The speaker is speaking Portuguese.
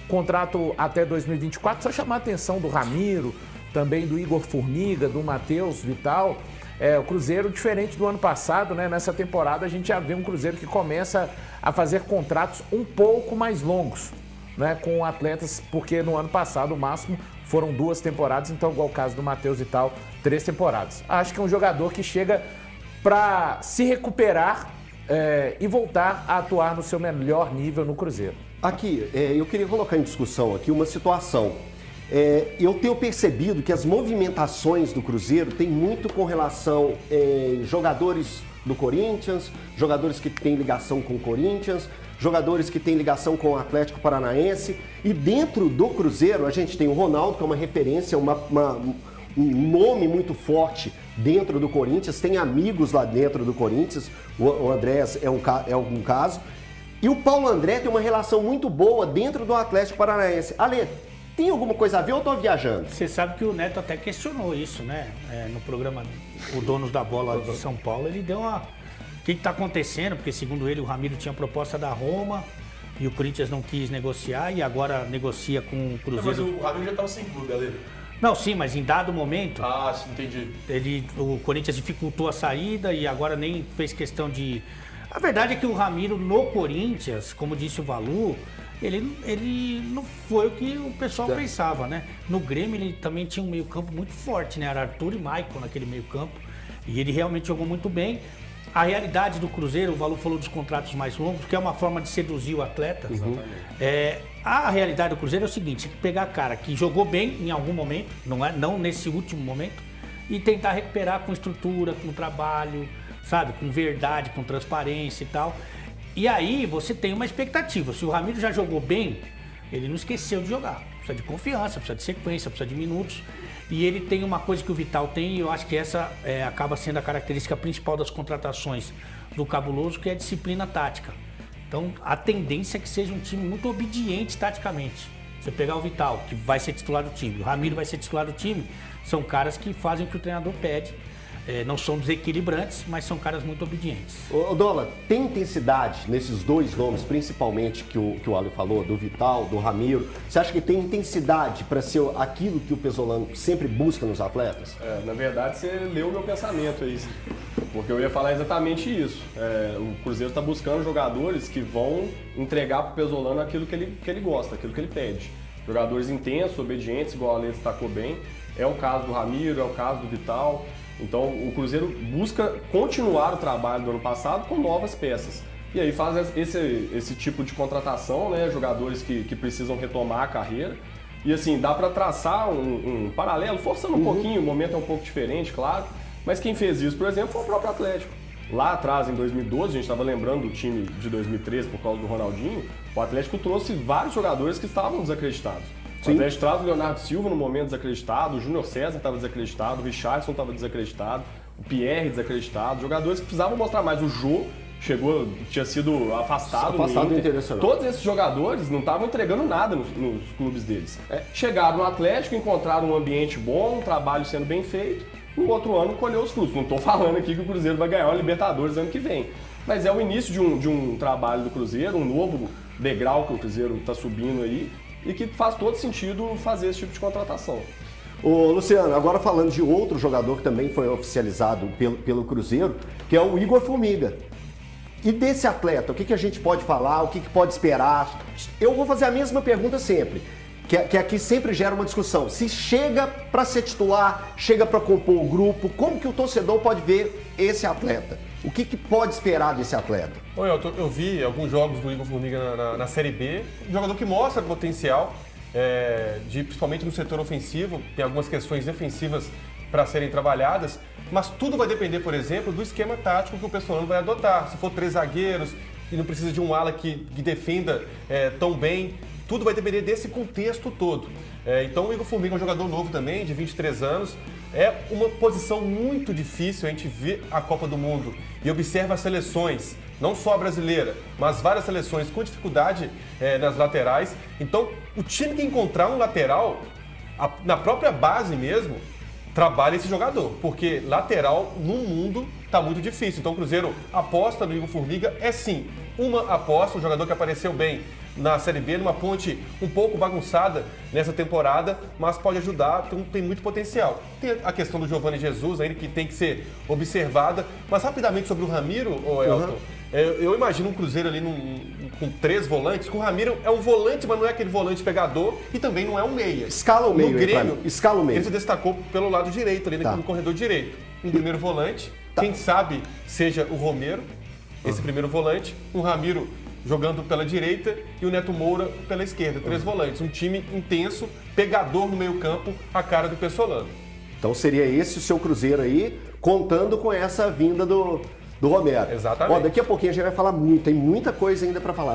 contrato até 2024. Só chamar a atenção do Ramiro, também do Igor Formiga, do Matheus Vital. O Cruzeiro, diferente do ano passado, né? Nessa temporada a gente já vê um Cruzeiro que começa a fazer contratos um pouco mais longos, né? Com atletas, porque no ano passado o máximo foram 2 temporadas, então igual o caso do Matheus Vital, 3 temporadas. Acho que é um jogador que chega para se recuperar e voltar a atuar no seu melhor nível no Cruzeiro. Aqui, eu queria colocar em discussão aqui uma situação. Eu tenho percebido que as movimentações do Cruzeiro têm muito com relação a jogadores do Corinthians, jogadores que têm ligação com o Corinthians, jogadores que têm ligação com o Atlético Paranaense. E dentro do Cruzeiro a gente tem o Ronaldo, que é uma referência, um nome muito forte dentro do Corinthians, tem amigos lá dentro do Corinthians, o Andrés é um caso. E o Paulo André tem uma relação muito boa dentro do Atlético Paranaense. Ale, tem alguma coisa a ver ou eu tô viajando? Você sabe que o Neto até questionou isso, né? No programa O Donos da Bola de São Paulo, ele deu uma... O que está acontecendo? Porque, segundo ele, o Ramiro tinha proposta da Roma e o Corinthians não quis negociar e agora negocia com o Cruzeiro. Mas o Ramiro já estava sem clube, galera. Não, sim, mas em dado momento... Ah, sim, entendi. O Corinthians dificultou a saída e agora nem fez questão de... A verdade é que o Ramiro no Corinthians, como disse o Valu, ele não foi o que o pessoal pensava, né? No Grêmio ele também tinha um meio-campo muito forte, né? Era Arthur e Maicon naquele meio-campo. E ele realmente jogou muito bem. A realidade do Cruzeiro, o Valu falou dos contratos mais longos, que é uma forma de seduzir o atleta. A realidade do Cruzeiro é o seguinte: é pegar cara que jogou bem em algum momento, não nesse último momento, e tentar recuperar com estrutura, com trabalho, sabe? Com verdade, com transparência e tal. E aí você tem uma expectativa. Se o Ramiro já jogou bem, ele não esqueceu de jogar. Precisa de confiança, precisa de sequência, precisa de minutos. E ele tem uma coisa que o Vital tem, e eu acho que essa acaba sendo a característica principal das contratações do Cabuloso, que é a disciplina tática. Então, a tendência é que seja um time muito obediente taticamente. Você pegar o Vital, que vai ser titular do time, o Ramiro vai ser titular do time, são caras que fazem o que o treinador pede. Não são desequilibrantes, mas são caras muito obedientes. Ô Dola, tem intensidade nesses dois nomes, principalmente que o Ali falou, do Vital, do Ramiro? Você acha que tem intensidade para ser aquilo que o Pesolano sempre busca nos atletas? Na verdade, você leu o meu pensamento aí, porque eu ia falar exatamente isso. O Cruzeiro está buscando jogadores que vão entregar para o Pesolano aquilo que ele gosta, aquilo que ele pede. Jogadores intensos, obedientes, igual a Ale destacou bem. É o caso do Ramiro, é o caso do Vital. Então o Cruzeiro busca continuar o trabalho do ano passado com novas peças. E aí faz esse tipo de contratação, né? Jogadores que precisam retomar a carreira. E assim, dá para traçar um paralelo, forçando um pouquinho, o momento é um pouco diferente, claro. Mas quem fez isso, por exemplo, foi o próprio Atlético. Lá atrás, em 2012, a gente estava lembrando do time de 2013 por causa do Ronaldinho, o Atlético trouxe vários jogadores que estavam desacreditados. O Atlético traz o Leonardo Silva no momento desacreditado, o Júnior César estava desacreditado, o Richardson estava desacreditado, o Pierre desacreditado, jogadores que precisavam mostrar mais. O Jô tinha sido afastado do Internacional. Todos esses jogadores não estavam entregando nada nos clubes deles. Chegaram no Atlético, encontraram um ambiente bom, um trabalho sendo bem feito, no outro ano colheu os frutos. Não estou falando aqui que o Cruzeiro vai ganhar o Libertadores ano que vem, mas é o início de um trabalho do Cruzeiro, um novo degrau que o Cruzeiro está subindo aí, e que faz todo sentido fazer esse tipo de contratação. Ô Luciano, agora falando de outro jogador que também foi oficializado pelo Cruzeiro, que é o Igor Formiga. E desse atleta, o que a gente pode falar, o que pode esperar? Eu vou fazer a mesma pergunta sempre, que aqui sempre gera uma discussão. Se chega para ser titular, chega para compor o grupo, como que o torcedor pode ver esse atleta? O que pode esperar desse atleta? Eu vi alguns jogos do Igor Formiga na Série B, um jogador que mostra potencial, principalmente no setor ofensivo, tem algumas questões defensivas para serem trabalhadas, mas tudo vai depender, por exemplo, do esquema tático que o Pesolano vai adotar. Se for 3 zagueiros e não precisa de um ala que defenda tão bem, tudo vai depender desse contexto todo. Então o Igor Formiga é um jogador novo também, de 23 anos, é uma posição muito difícil. A gente vê a Copa do Mundo e observa as seleções, não só a brasileira, mas várias seleções com dificuldade nas laterais. Então, o time que encontrar um lateral, na própria base mesmo, trabalha esse jogador, porque lateral no mundo está muito difícil. Então, o Cruzeiro aposta no Igor Formiga, sim, uma aposta, um jogador que apareceu bem na Série B, numa ponte um pouco bagunçada nessa temporada, mas pode ajudar, então tem muito potencial. Tem a questão do Giovani Jesus ainda que tem que ser observada, mas rapidamente sobre o Ramiro, Elton, eu imagino um Cruzeiro ali com 3 volantes, que o Ramiro é um volante, mas não é aquele volante pegador e também não é um meia. Escala o meio, no Grêmio, escala o meio. ele se destacou pelo lado direito, ali no corredor direito. Um primeiro volante, quem sabe seja o Romero, esse primeiro volante, um Ramiro jogando pela direita e o Neto Moura pela esquerda. 3 volantes, um time intenso, pegador no meio campo, a cara do Pessolano. Então seria esse o seu Cruzeiro aí, contando com essa vinda do Romero. Exatamente. Ó, daqui a pouquinho a gente vai falar muito, tem muita coisa ainda para falar.